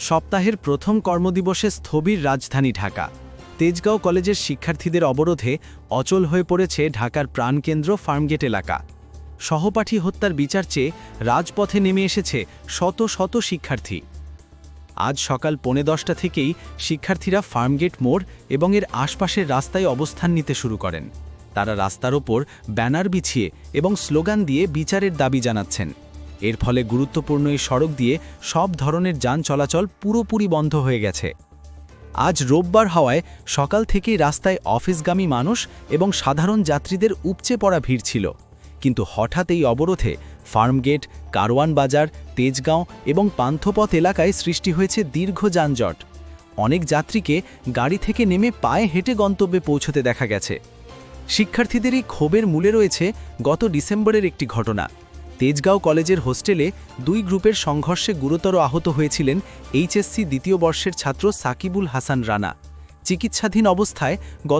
সপ্তাহের প্রথম কর্মদিবসে স্থবির রাজধানী ঢাকা। তেজগাঁও কলেজের শিক্ষার্থীদের অবরোধে অচল হয়ে পড়েছে ঢাকার প্রাণকেন্দ্র ফার্মগেট এলাকা। সহপাঠী হত্যার বিচার চেয়ে রাজপথে নেমে এসেছে শত শত শিক্ষার্থী। আজ সকাল 10:15 থেকেই শিক্ষার্থীরা ফার্মগেট মোড় এবং এর আশপাশের রাস্তায় অবস্থান নিতে শুরু করেন। তারা রাস্তার ওপর ব্যানার বিছিয়ে এবং স্লোগান দিয়ে বিচারের দাবি জানাচ্ছেন। এর ফলে গুরুত্বপূর্ণ এই সড়ক দিয়ে সব ধরনের যান চলাচল পুরোপুরি বন্ধ হয়ে গেছে। আজ রোববার হওয়ায় সকাল থেকেই রাস্তায় অফিসগামী মানুষ এবং সাধারণ যাত্রীদের উপচে পড়া ভিড় ছিল। কিন্তু হঠাৎ এই অবরোধে ফার্মগেট, কারওয়ান বাজার, তেজগাঁও এবং পান্থপথ এলাকায় সৃষ্টি হয়েছে দীর্ঘ যানজট। অনেক যাত্রীকে গাড়ি থেকে নেমে পায়ে হেঁটে গন্তব্যে পৌঁছতে দেখা গেছে। শিক্ষার্থীদের এই ক্ষোভের মূলে রয়েছে গত ডিসেম্বরের একটি ঘটনা। তেজগাঁও কলেজের হোস্টেলে 2 গ্রুপের সংঘর্ষে গুরুতর আহত হয়েছিলেন এইচএসসি দ্বিতীয় বর্ষের ছাত্র সাকিবুল হাসান রানা। চিকিৎসাধীন অবস্থায় গত